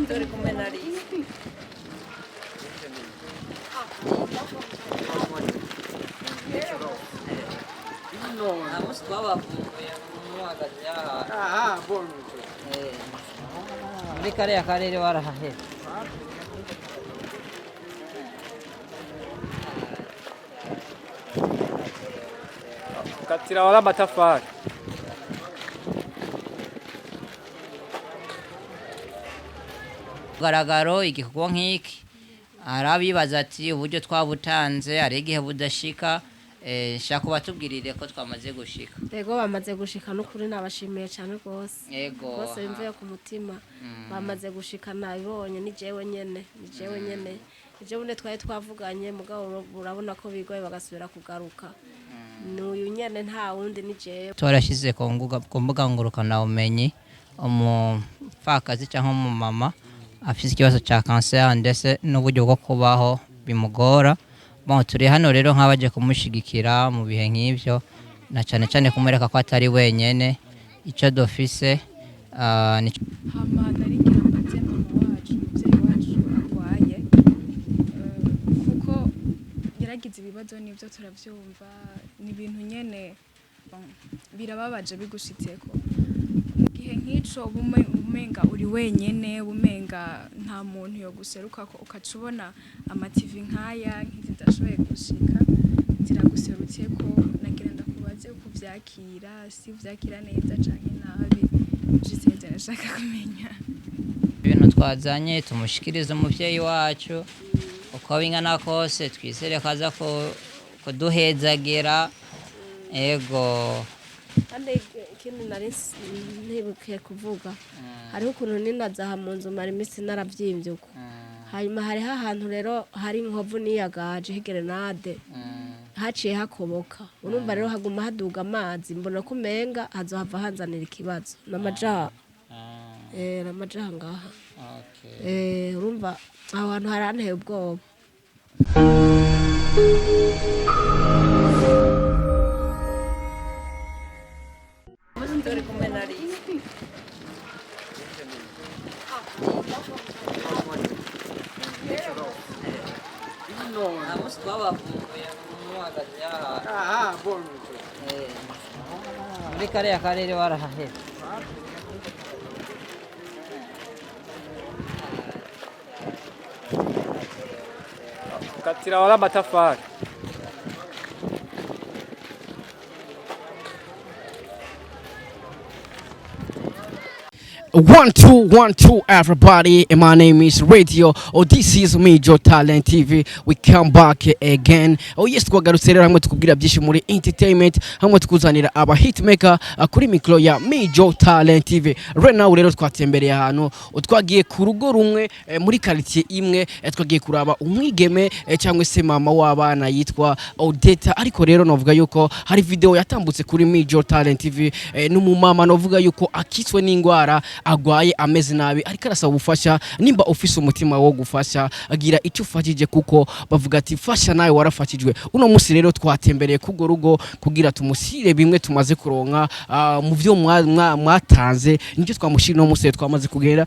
turi kumwe na Lisa twabavumbuye muhagaze ahantu muri kariya karere warahahera katira wala matafari garagaro igikorwa nk'iki arabibaza ati uburyo twabutanze ari igihe budashika shaka batubwirire ko twamaze gushika yego bamaze gushika no kuri nabashimiye cyane rwose yego bose imvuye ku mutima bamaze gushika nabibonye ni jewe nyene ije bune twari twavuganye mugabo urabona ko bigoye bagasubira kugaruka n'uyu nyene nta wundi ni jewe twarashize ku mbuga ngurukana umenyi umupfakazi cyangwa umumama afite ikibazo cya kanseri ndetse n'uburyo bwo kubaho bimugora turi hano rero nk'abaje kumushigikira mu bihe nk'ibyo na cyane cyane kumwereka ko atari wenyene icyo dofise hamana rigira mbaze mama wacu umuvyeyi wacu arwaye kuko yaragize ibibazo n'ibyo turavyumva ni ibintu nyene birababaje bigushitseko mu gihe nk'ico bumenga uri wenyene bumenga nta muntu yo guseruka ko ukacubona amativi nkaya nk'izidashoboye gushika ziraguserutseko nagira ndakubaze uko vyakira si vyakira neza canke nabi jiseze nashaka kumenya ibintu twazanye tumushikiriza umuvyeyi wacu uko bingana kose twisere kaza ko kuduhezagira ego kandi ikintu nari ntibukiye kuvuga hariho ukuntu ninazaha mu nzu mara iminsi naravyimbye uko hanyuma hariho ahantu rero hari inkovu niyagaje h'igerenade haciye hakoboka urumva rero haguma haduga amazi mbona ko umenga hazohava hanzanira ikibazo n'amajaha n'amajaha ngaha urumva aho hantu haranteye ubwoba turi kumwe na Lisa twabavumbuye muhagaze ahantu muri kariya karere warahahera katira wala matafari 1 2 1 2 everybody, and my name is Radio. This is MIJO Talent TV. We come back again. Yes, twagarutse rero hamwe tukubwira byinshi muri entertainment, hamwe tukuzanira aba hitmaker kuri micro ya MIJO Talent TV. Right now rero twatembereye ahantu twagiye ku rugo rumwe muri quartier imwe, twagiye kuraba umwigeme cyangwa se mama w'abana yitwa Odeta. Ariko rero novuga yuko hari video yatambutse kuri MIJO Talent TV n'umumama novuga yuko akitswe n'ingwara agwaye ameze nabi ariko arasaba ubufasha nimba office umutima wo gufasha agira icyo ufashije kuko bavuga ati fasha nawe warafashijwe. Uno musi rero twatembereye kugo rugo kugira tumusire bimwe tumaze kuronka mu byo mwatanze nicyo twamushira no musi twamaze kugera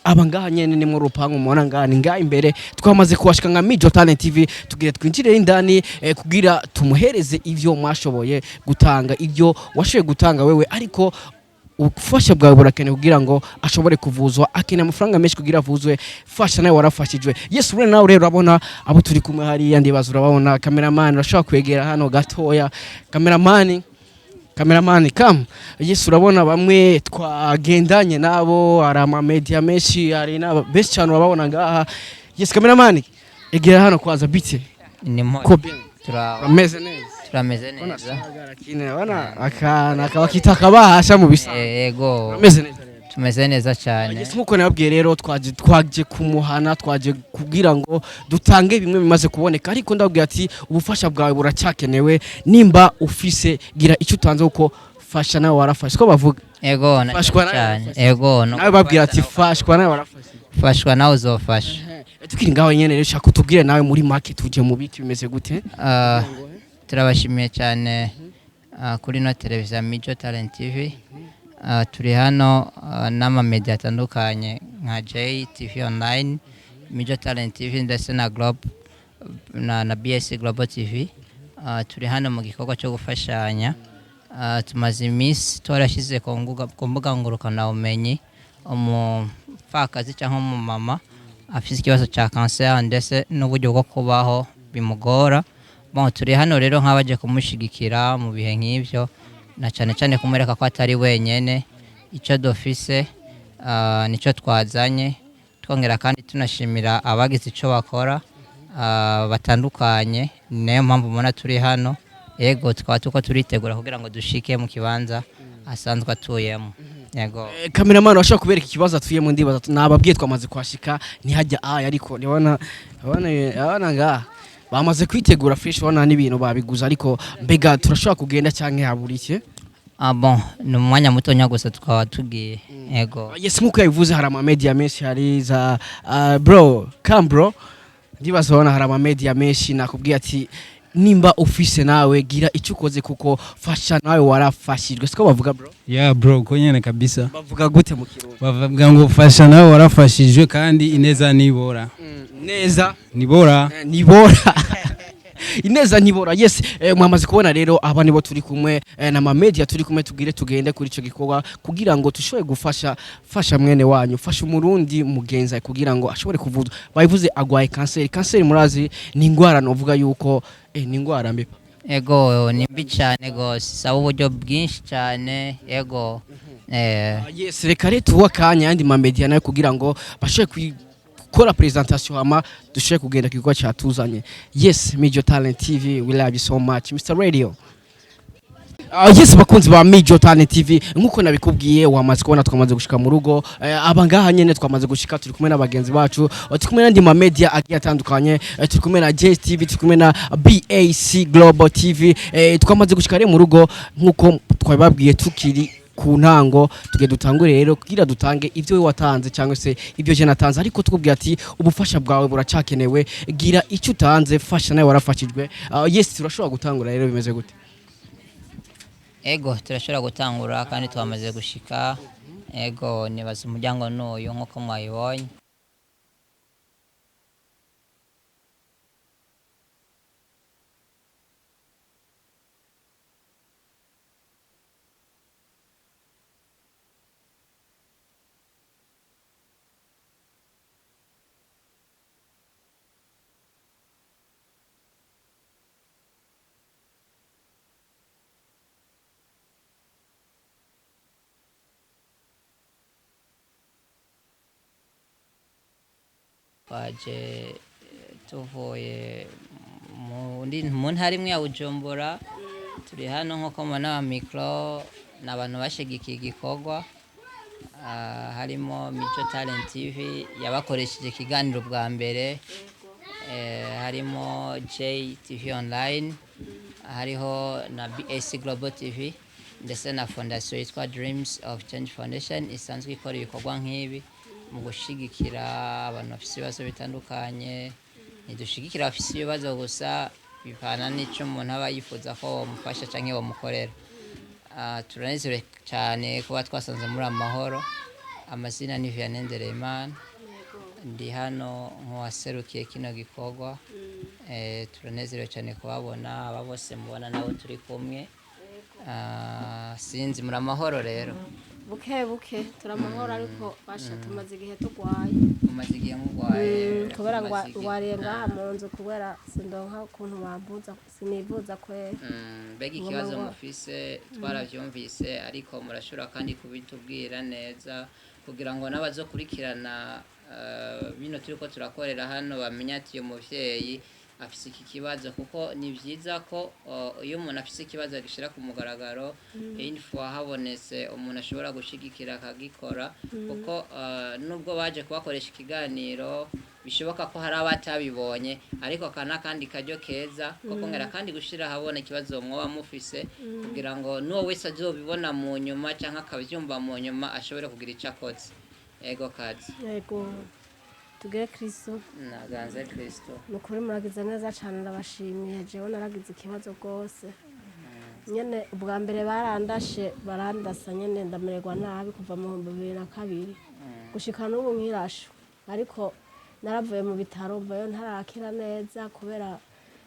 abangaha nyene ni mu rupango mubona ngani nga imbere twamaze kuwashika nka MIJO Talent TV tugire twinjire indani kugira tumuhereze ivyo mwashoboye gutanga ivyo washoboye gutanga wewe ariko ubufasha bwawe burakenewe kugira ngo ashobore kuvuzwa akeneye amafaranga menshi kugira avuzwe. Fasha nawe warafashijwe. Yes ure nawe rero urabona abo turi kumwe hari yandi bazo urabona cameraman urashobora kwegera hano gatoya cameraman come. Yes urabona bamwe twagendanye nabo ari ama media menshi ari naba best cyane urabona ngaha. Yes cameraman egera hano kwaza bite ni mo turameze neza turameze neza wana akana kabakita bahasha mu bisa yego ameze neza tumeze neza cyane. Yes nkuko nababwiye rero twaje kumuhana twaje kugira ngo dutange bimwe bimaze kuboneka ariko ndabwira ati ubufasha bwawe buracyakenewe nimba ufise gira icyo utanze uko fasha nawe warafashe ko bavuga yego cyane yego nawe babwira ati fashwa nawe warafashe fashwa nawe uzofasha tukiri ngaho nyene rero shaka kutubwire nawe muri market uje mu biki bimeze gute. turabashimiye cyane kuri no televiziyo MIJO Talent TV turi hano n'amamedia atandukanye nka J TV online, MIJO Talent TV ndetse na na BAC GLOBAL TV. Turi hano mu gikorwa cyo gufashanya. Tumaze iminsi twarashyize ku mbuga ngurukanabumenyi umupfakazi cyangwa umumama afite ikibazo cya kanseri ndetse n'uburyo bwo kubaho bimugora. Turi hano rero nk'abaje kumushyigikira mu bihe nk'ibyo, na cyane cyane kumwereka ko atari wenyine. Icyo dufise nicyo twazanye, twongera kandi tunashimira abagize icyo bakora batandukanye. Niyo mpamvu mubona turi hano. Yego tukaba tuko turitegura kugira ngo dushike mu kibanza asanzwe atuyemo. Yego cameraman washaka kubereka ikibazo atuyemo, ndibaza nababwiye twamaze kwashika ntihajya ariko ndibona nga bamaze kwitegura fresh, wana n'ibintu babiguza, ariko mbega turashobora kugenda cyangwa yaburike? Bon, ni umwanya muto nya gusa tukaba tugiye. Yego yes, nkuko yabivuze hari ama media menshi, hari za bro ndibaza wana hari ama media menshi. Nakubwiye ati nimba ufise nawe gira icyo ukoze kuko fasha nawe warafashijwe, siko bavuga bro? Yeah bro, ko nyene kabisa. Bavuga gute mu Kirundi? Bavuga ngo fasha nawe warafashijwe kandi ineza nibora. Neza nibora ineza nibora. Yes, mwamaze kubona rero aba nibo turi kumwe na ma media turi kumwe, tugende kuri ico gikorwa kugira ngo tushoboye gufasha mwene wanyu, fasha umurundi mugenza kugira ngo ashobore kuvuza. Bayivuze agwaye kanseri murazi ni ingwara novuga yuko ni ingwara mbi. Ego ni mbi cyane gose, saba uburyo bwinshi cyane. Ego yes, reka rero tuwakanya yandi ma media nayo kugira ngo bashobore kora presentation hama dushobore kugenda kigwa cyatuzanye. Yes, MIJO Talent TV, we love you so much Mr. Radio. Yes, bakunzi ba MIJO Talent TV, nkuko nabikubwiye wamaze kubona twamaze gushika mu rugo. Abangaha nyene twamaze gushika, turi kumwe n'abagenzi bacu, turi kumwe n'andi ma media agiye atandukanye, turi kumwe na JTV, turi kumwe na BAC Global TV. Twamaze gushika rero mu rugo nkuko twababwiye tukiri ku ntango, tuge dutangure rero kugira dutange ivyo we watanze cyangwa se ivyo je natanze, ariko tukubwiye ati ubufasha bwawe buracakenewe, gira icyo utanze, fasha nawe warafashijwe. Yes, turashobora gutangura rero, bimeze gute? Ego turashobora gutangura kandi twamaze gushika. Ego nibaza umuryango n'uyu nkuko mwayibonye. Twaje tuvuye mu ntara imwe ya Bujumbura, turi hano nkuko mubona mikro n'abantu bashigikiye igikorwa. Harimo MIJO Talent TV yabakoresheje ikiganiro bwa mbere, harimo J TV online, hariho na BAC Global TV ndetse na fondation yitwa Dreams of Change Foundation isanzwe ikora ibikorwa nk'ibi mu gushigikira abantu bafite ibibazo bitandukanye. Ntidushigikira abafite ibibazo gusa, bivana n'icyo umuntu aba yifuza ko bamufasha cyangwa bamukorera. Turanezerewe cyane kuba twasanze muri amahoro. Amazina ni Imana, ndi hano nk'uwaserukiye kino gikorwa. Turanezerewe cyane kubabona, aba bose mubona nabo turi kumwe. Sinzi muri amahoro rero? buke turamahoro, ariko basha tumaze igihe tugwaye. Umaze igihe mugwaye? Kubera ngwariye ngaha mu nzu, kubera sindonka ukuntu bambuza, sinivuza kwe. Mbega ikibazo mufise twaravyumvise, ariko murashobora kandi kubitubwira neza kugira ngo n'abazokurikirana bino turiko turakorera hano bamenya ati uyu muvyeyi afise iki kibazo, kuko ni vyiza ko iyo umuntu afise ikibazo gishira ku mugaragaro, info habonetse umuntu ashobora gushigikira akagikora, kuko nubwo baje kubakoresha ikiganiro bishoboka ko hari abatabibonye, ariko kana kandi kajyo keza ko kongera kandi gushira habona ikibazo mwoba mufise, kugira ngo nuwo wese azobibona mu nyuma canka akavyumva mu nyuma ashobore kugira ico akoze. Ego kazi. Yego tugere Kristo, naganze Kristo. Mukuri muragize neza cyane, ndabashimiye. Jewe naragize ikibazo rwose, nyene ubwa mbere barandasa nyene ndamererwa nabi kuva mu 2002 gushika n'ubu nkirasho ariko naravuye mu bitaro mvayo ntarakira neza kubera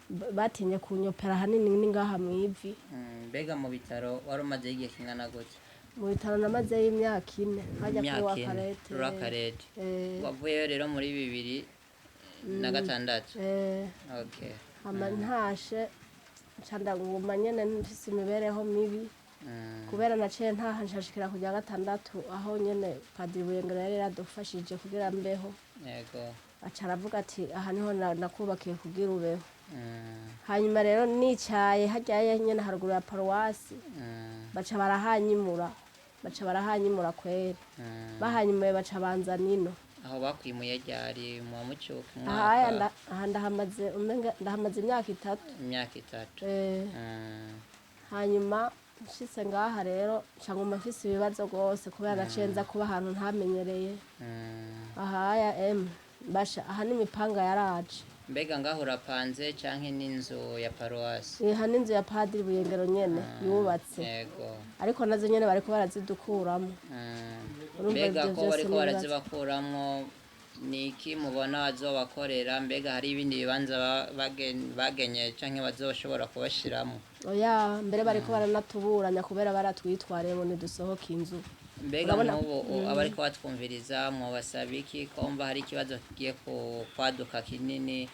batinye kunyopera hanini ningaha mwivi. Mbega mu bitaro wari umaze igihe kingana gute? Mu bitaro namaze y'imyaka 4 hajya kuri wa karete. Wavuyeyo rero muri 2006. Okay. Hama ntashe canda nguma nyene mfise imibereho mibi kubera naciye ntaha nshashikira kujya 6 aho nyene Padiri Buyengera yari yaradufashije kugira mbeho. Yego. Aca aravuga ati aha niho nakubakiye kugira ubeho. Hanyuma rero nicaye hajyaye nyene haruguru ya paruwasi baca barahanyimura kwera bahanyimuye baca banza nino aho bakwimuye ryari mu mucuka mwaka ndahamaze imyaka 3 hanyuma nshitse ngaha rero cyangwa mfise ibibazo gose kubera nacenza kuba ahantu ntamenyereye ahaya basha aha n'imipanga yaraje. Mbega ngaho urapanze canke n'inzu ya paruwasi? Aha n'inzu ya Padiri Buyengero nyene yubatse. Yego. Ariko nazo nyene bariko barazidukuramo. Mbega ko bariko barazibakuramo niki mubona bazobakorera? Mbega hari ibindi bibanza bagenye canke bazoshobora kubashiramo? Oya mbere bariko baranatuburanya kubera baratwitwariye ngo nidusohoke inzu. Mbega n'ubu abariko batwumviriza mwabasaba iki komba hari ikibazo kigiye kwaduka kinini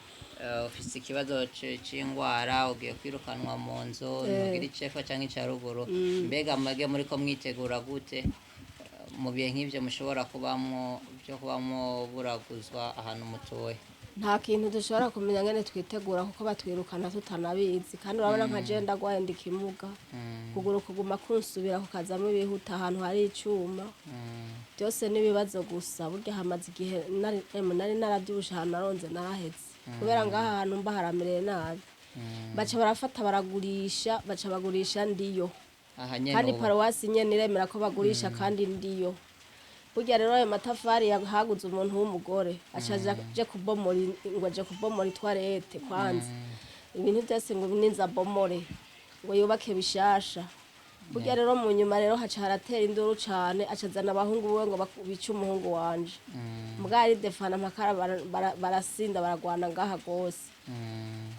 ufise ikibazo c'ingwara ugiye kwirukanwa mu nzu ntugira icefa canke icaruguru mbega mwege muriko mwitegura gute mu bihe nk'ivyo mushobora kubamwo buraguzwa ahantu mutoye? Nta kintu dushobora kumenya ngene twitegura kuko batwirukana tutanabizi kandi urabona nka je ndagwaye ndikimuga kuguru kuguma kunsubira kukazamo ibihuta ahantu hari icuma byose nibibazo gusa burya hamaze igihe nari narabyubusha ahantu naronze narahetse kubera ngaha ahantu mba haramereye nabi baca barafata bagurisha ndiyo kandi paruwasi nyene iremera ko bagurisha kandi ndiyo. Burya rero ayo matafari yahaguze umuntu w'umugore acaje kubomora toilette kwanza ibintu byose ngo ninza bomore ngo yubake bishasha. Burya rero mu nyuma rero haca haratera induru cane acazana abahungu biwe ngo bice umuhungu wanje mugari defana makara barasinda baragwana ngaha gose.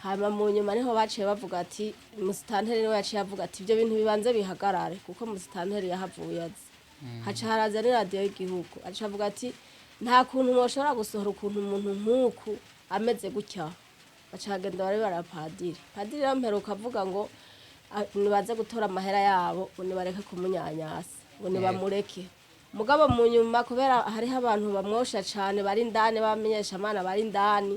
Hama mu nyuma niho baciye bavuga ati musitanteri niwe yaciye avuga ati ibyo bintu bibanze bihagarare kuko musitanteri yahavuye azi haca haraza ni radio y'igihugu aca avuga ati nta kuntu mwoshobora gusohora ukuntu umuntu nk'uku ameze gutya. Baca hagenda bari barapadiri padiri ramperuka avuga ngo nibaze gutora amahera yabo ngo nibareke kumunyanyasa ngo nibamureke mugabo mu nyuma kubera hariho abantu bamwosha cane bari indani bamenyesha amana bari indani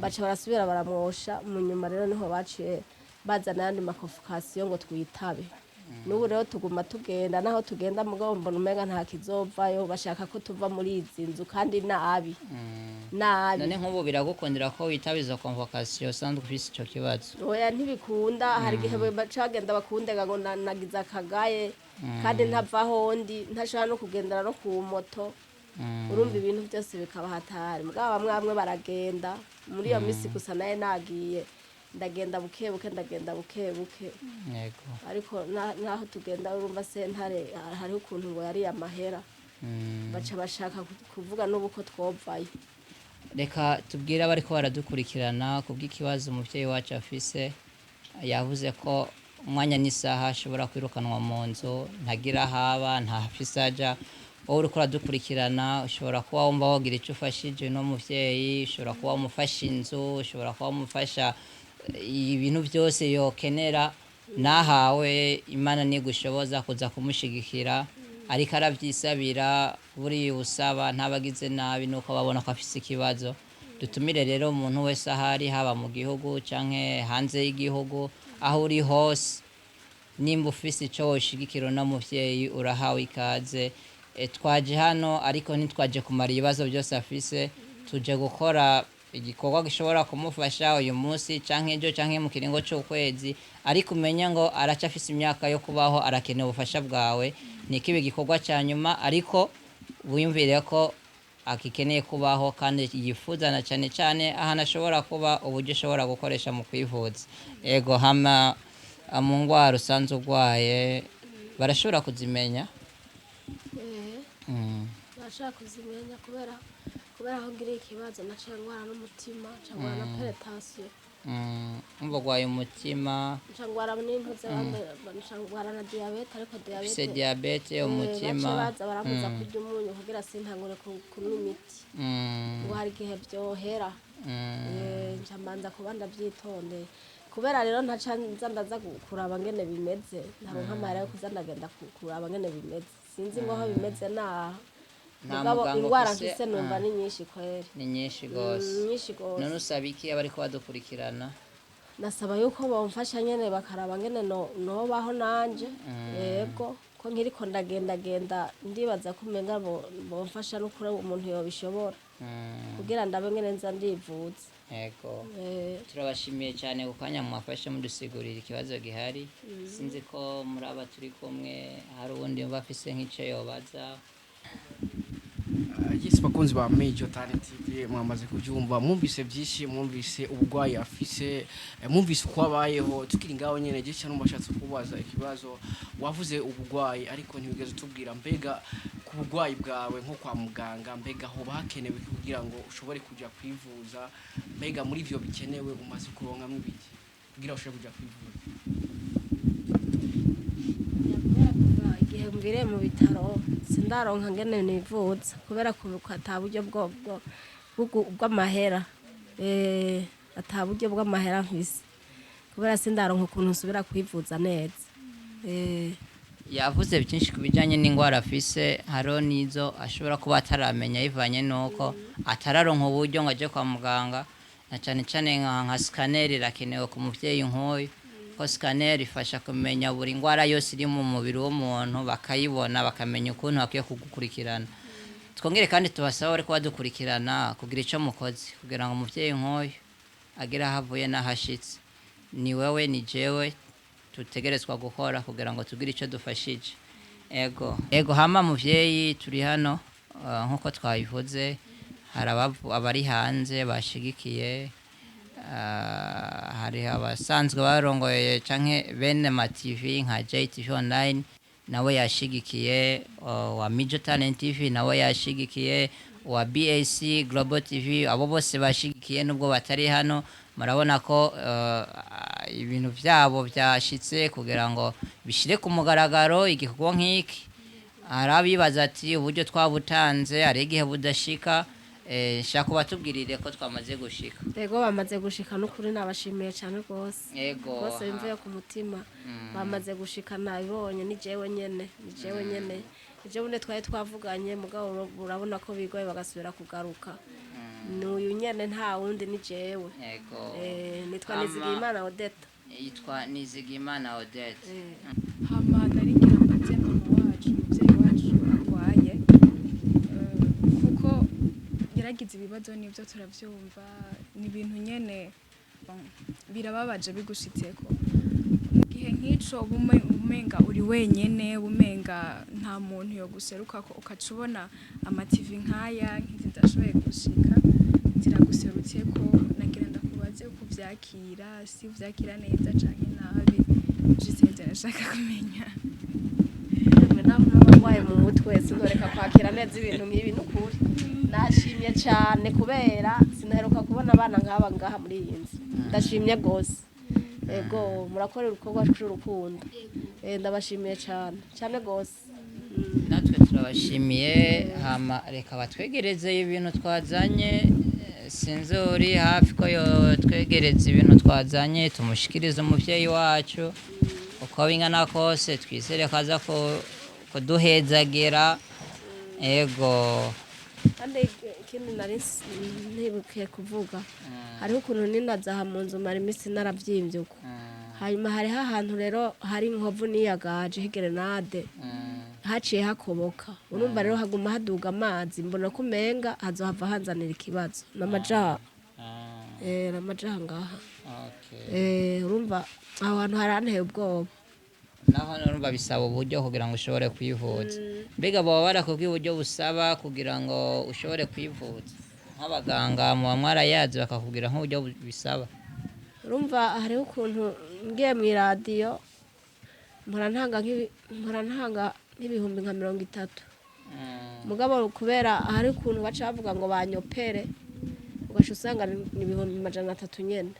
baca barasubira baramwosha mu nyuma rero niho baciye bazana yandi makonfukasiyo ngo twitabe. Nubu rero tuguma tugenda naho tugenda mugabo mbona umenga nta kizovayo bashaka ko tuva muri izi nzu kandi nabi. None nk'ubu biragukundira ko witabiza convocation sanzwe ufise ico kibazo? Oya ntibikunda hari gihe bacagenda bakundega ngo nagize akagaye kandi ntava hondi ntashaka no kugendera no ku moto urumva ibintu byose bikaba hatari mugabo bamwe baragenda muri iyo misi gusa naye nagiye ndagenda bukebuke yego ariko naho tugenda urumva sentare hari ukuntu ngo yari amahera baca bashaka kuvuga n'ubuko twovayo. Reka tubwira bariko baradukurikirana kubw'ikibazo umuvyeyi wacu afise yavuze ko umwanya n'isaha ashobora kwirukanwa mu nzu ntagira haba ntafise aja wowe uriko uradukurikirana ushobora kuba wumva wogira ico ufashije no muvyeyi ushobora kuba umufasha inzu ushobora kuba umufasha ibintu byose yokenera nahawe Imana nigushoboza kuza kumushigikira ariko aravyisabira buri usaba ntabagize nabi nuko babona ko afise ikibazo. Dutumire rero umuntu wese ahari haba mu gihugu canke hanze y'igihugu aho uri hose nimba ufise ico woshigikira no muvyeyi urahawe ikaze. Twaje hano ariko ntitwaje kumara ibibazo byose afise tuje gukora igikorwa gishobora kumufasha uyu munsi canke ejo canke mu kiringo c'ukwezi ariko umenya ngo aracafise imyaka yo kubaho arakeneye ubufasha bwawe nikibe igikorwa ca nyuma ariko wiyumvire ko akikeneye kubaho kandi yifuza na cane ahantu ashobora kuba uburyo ashobora gukoresha mu kwivuza. Ego hama mu ngwara usanzwe urwaye barashobora kuzimenya. Barashaka kuzimenya kubera aho ngiriye ikibazo naciye ngwara n'umutima cyangwa na penetation. Urwaye umutima Nshangwara n'intuze nshangwara na diabete ariko se diabete umutima baza baramuza kurya umunyu kugira sintangure kunywa imiti ngo hari gihe byohera ncambanza kuba ndabyitondeye kubera rero ntaca ndaza kuraba ngene bimeze ntabwo nkamara yo kuzandagenda kuraba ngene bimeze sinzi ngo aho bimeze naho mugabo ingwara mfise numva ni nyinshi kweri ni nyinshi gose none usaba iki abariko badukurikirana? Nasaba yuko bomfasha nyene bakaraba ngene no baho nanje yego ko nkiriko ndagenda ndibaza ko umenga bomfasha no kure umuntu yobishobora kugira ndabe ngene nza ndivuza. Yego turabashimiye cyane gukanya mwafashe mudusigurira ikibazo gihari. Sinzi ko muri aba turi kumwe hari ubundi bafise nk'ico yobaza. Yes, bakunzi ba MIJO TALENT TV mwamaze kubyumva, mwumvise byinshi, mwumvise ubugwayi afise, mwumvise uko abayeho. Tukiri ngaho nyene je cyane mbashatse kubaza ikibazo, wavuze ubugwayi ariko ntibigeze tubwira mbega ku bugwayi bwawe nko kwa muganga mbega ho bakenewe kugira ngo ushobore kuja kwivuza, mbega muri ivyo bikenewe umaze kuronka mwibiki kugira ushobore kuja kwivuza? Igihe mbire mu bitaro sindaronka ngene nivuza kubera ko ataburyo bw'amahera ataburyo bw'amahera mfise kubera sindaronka ukuntu nsubira kwivuza neza. Yavuze byinshi kubijanye n'ingwara afise, haro nizo ashobora kuba ataramenya ivanye nuko atararonka uburyo ngo aje kwa muganga, na cyane cyane nka scanner irakenewe ku muvyeyi nk'uyu ko scanner ifasha kumenya buri ngwara yose iri mu mubiri w'umuntu bakayibona bakamenya ukuntu bakwiye kugukurikirana. Twongere kandi tubasaba ariko badukurikirana kugira ico mukozi kugira ngo umuvyeyi nk'uyu agira havuye n'ahashitse. Ni wewe ni jewe tutegerezwa gukora kugira ngo tugire ico dufashije. Ego hama muvyeyi turi hano nkuko twabivuze, hari abari hanze bashigikiye, hari abasanzwe barongoye canke bene ma TV nka JTV online nawe yashigikiye, wa MIJO TALENT TV nawe yashigikiye, wa BAC GLOBAL TV abo bose bashigikiye nubwo batari hano. Murabona ko ibintu byabo byashitse kugira ngo bishire ku mugaragaro igikorwa nk'iki. Arabibaza ati uburyo twabutanze ari igihe budashika, shaka batubwirire ko twamaze gushika. Yego bamaze gushika n'ukuri nabashimiye cyane rwose. Yego bose imvuye ku mutima bamaze gushika nabibonye ni jewe nyene ije bunde twaye twavuganye mugabo urabona ko bigoye bagasubira kugaruka. N'uyu nyene nta wundi ni jewe. Yego nitwa Nizigimana Odette. Yitwa Nizigimana Odette. Hama naringira mbaze mama wacu umuvyeyi wacu arwaye kuko yaragize ibibazo n'ibyo turavyumva, ni ibintu nyene birababaje bigushitseko. Mu gihe nk'ico umenga uri wenyene, umenga nta muntu yo guseruka ko ukacubona ama TV nkaya nk'izidashoboye gushika ziraguserutseko. Nagira ndakubaze uko vyakira, si vyakira neza canke nabi, jiseze nashaka kumenya. N'abarwaye mu mutwe sinoreka kwakira neza ibintu nk'ibi n'ukuri. Nashimye cyane kubera sinaheruka kubona abana nk'aba ngaha muri iyi nzu. Ndashimye gose. Ego murakorera urukorwa cy'urukundo. Ndabashimiye cyane gose. Natwe turabashimiye. Hama reka batwegereze ibintu twazanye, sinzi uri hafi ko yo twegereze ibintu twazanye tumushikirize umuvyeyi wacu uko bingana kose, twizere kaza ko kuduhezagira. Ego kandi ikindi nari ntibukiye kuvuga, hariho ukuntu ninazaha mu nzu mara iminsi naravyimbye uko, hanyuma hariho ahantu rero hari inkovu niyagaje h'igerenade haciye hakoboka, urumva rero haguma haduga amazi, mbona ko umenga hazohava hanzanira ikibazo n'amajaha n'amajaha ngaha. Urumva aho hantu haranteye ubwoba. Naho urumva bisaba uburyo kugira ngo ushobore kwivuza. Mbega baba barakubwiye uburyo busaba kugira ngo ushobore kwivuza? Nk'abaganga muba mwarayazi bakakubwira nk'uburyo bisaba? urumva hariho ukuntu ngiye mu radio mpora ntanga nk'ibihumbi nka 30 mugabo kubera hari ukuntu baca bavuga ngo banyopere ugasha usanga ni ibihumbi 300 nyene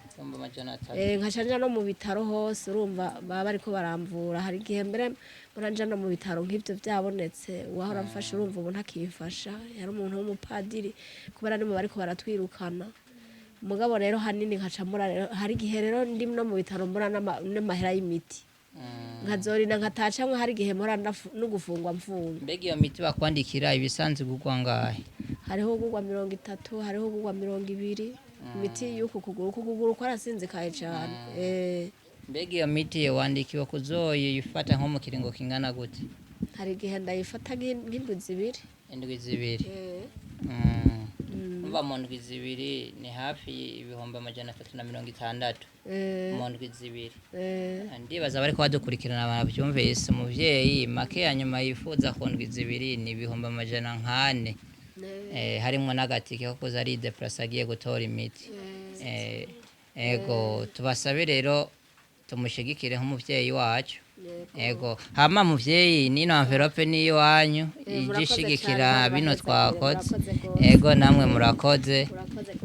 nkacanja no mu bitaro hose urumva baba bariko baramvura hari igihe mbere muranja no mu bitaro nk'ivyo vyabonetse wahora mfasha urumva ubu ntakifasha yari umuntu w'umupadiri kubera ni mu bariko baratwirukana mugabo rero hanini nkacamura rero hari igihe rero ndi no mu bitaro mbura n'amahera y'imiti nkazorina nkatacamwe hari igihe mpora no gufungwa mfunga. Mbega iyo miti bakwandikira ibisanzwe gugwa ngahe? Hariho gugwa 30, hariho gugwa 20 imiti y'uku kuguru kwarasinzikaye cyane. Mbega iyo miti wandikiwe kuzoyifata nko mu kiringo kingana gute? Hari igihe ndayifata nk'indwi zibiri. Indwi zibiri. Umva mu ndwi zibiri ni hafi ibihumbi 360 mu ndwi zibiri. Ndibaza bari ko badukurikirana barabyumvise umuvyeyi make yanyuma yifuza ku ndwi zibiri ni ibihumbi 400 harimo n'agatike ko kuza ari deplace agiye gutora imiti. Ego tubasabe rero tumushigikire nk'umuvyeyi wacu. Ego hama muvyeyi nino envelope ni wanyu igishigikira bino twakoze. Ego namwe murakoze.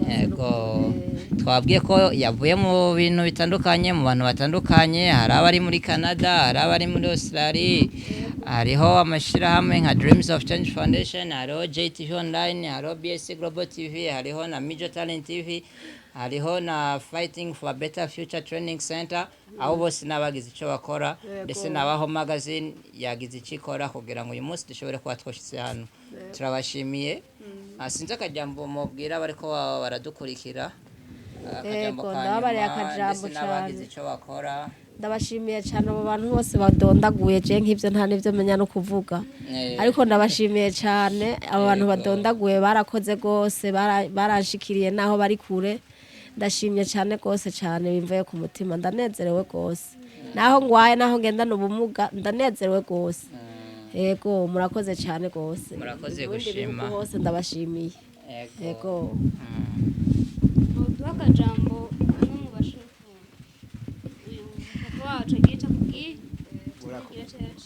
Ego twabwiye ko yavuye mu bintu bitandukanye mu bantu batandukanye hari abari muri Canada hari abari muri Australia hariho amashirahamwe nka Dreams of Change Foundation hariho JTV Online hariho BAC Global TV hariho na MIJO Talent TV hariho na Fighting for a Better Future Training Center abo bose nabagize ico bakora ndetse nabaho magazine yagize ikikora kugira ngo uyu munsi dushobore kuba twoshitse hano turabashimiye asinze akajambo mubwira bariko baradukurikira akajambo akajambo nabagize ico bakora ndabashimiye cyane abo bantu bose badondaguye je nk'ivyo nta nivyo menya no kuvuga ariko ndabashimiye cyane abo bantu badondaguye barakoze gose barashikiriye naho bari kure ndashimye cyane gose cyane bimvuye ku mutima ndanezerewe gose naho ngwaye naho ngendana ubumuga ndanezerewe gose yego murakoze cyane gose murakoze gushima hose ndabashimiye yego akajambo amwe mu bashefu uyu wacu agiye kubwi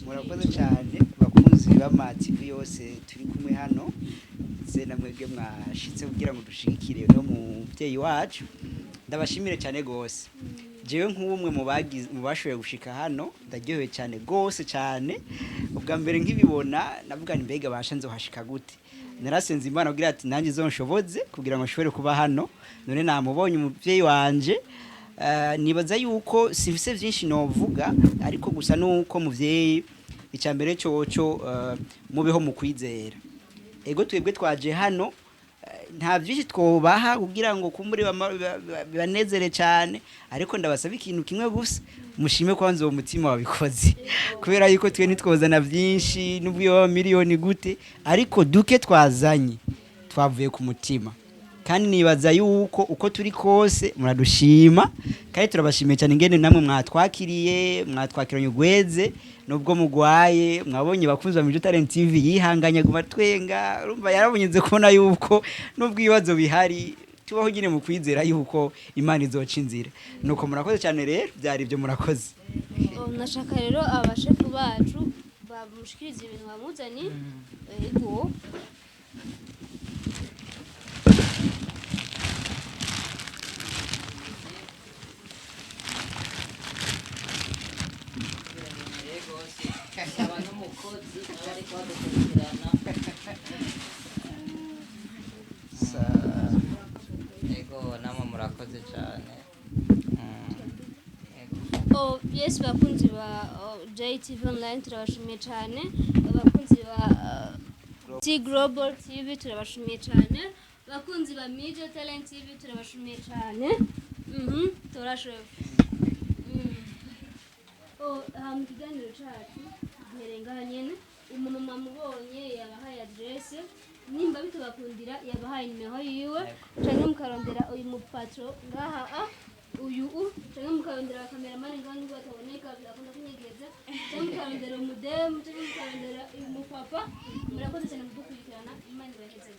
murakoze cyane bakunzi b'ama TV yose turi kumwe hano ze namwebwe mwashitse kugira ngo dushigikire no mu byeyi wacu ndabashimire cyane gose jewe nk'umwe mu bashoboye gushika hano ndaryohewe cyane gose cyane ubwa mbere nk'ibibona navuga ni mbega basha nzohashika gute narasenze Imana kugira ati nanjye zonshobotse kugira ngo nshobore kuba hano none namubonye umuvyeyi wanje nibaza yuko sivise vyinshi novuga ariko gusa nuko muvyeyi icambere cyoco mubeho mu kwizera ego twebwe twaje hano nta vyinshi twobaha kugira ngo kumbure banezere cyane ariko ndabasaba ikintu kimwe gusa mushime kwanza uwo mutima wabikoze kubera yuko twe nitwozana vyinshi n'ubwo miliyoni gute ariko duke twazanye twavuye ku mutima kandi nibaza yuko uko turi kose muradushima kandi turabashimiye cyane ingene namwe mwatwakiranye ugweze nubwo mugwaye mwabonye bakunzi ba MIJO Talent TV yihanganye guma twenga urumva yarabonyenze kubona yuko nubwo ibibazo bihari tubaho nyine mu kwizera yuko Imana izoca inzira nuko murakoze cyane rero byari ibyo murakoze nashaka rero abashefu bacu bamushikiriza ibintu bamuzani ego murakoze cyane yes bakunzi ba JTV Online turabashimiye cyane abakunzi ba Global TV turabashimiye cyane abakunzi ba MIJO Talent TV turabashimiye cyane turashoboye mu kiganiro cyacu giherenga nyene umuntu mwamubonye yabahaye adresse nimba bitubakundira yabahaye nimero yiwe cyangwa mukarondera uyu mupatro ngaha uyu cyangwa mukarondera cameraman ngaha ngo ataboneka akunda kunyegeza cyangwa mukarondera umudemu cyangwa mukarondera uyu mupapa murakoze cyane mudukurikirana Imana ibaheze.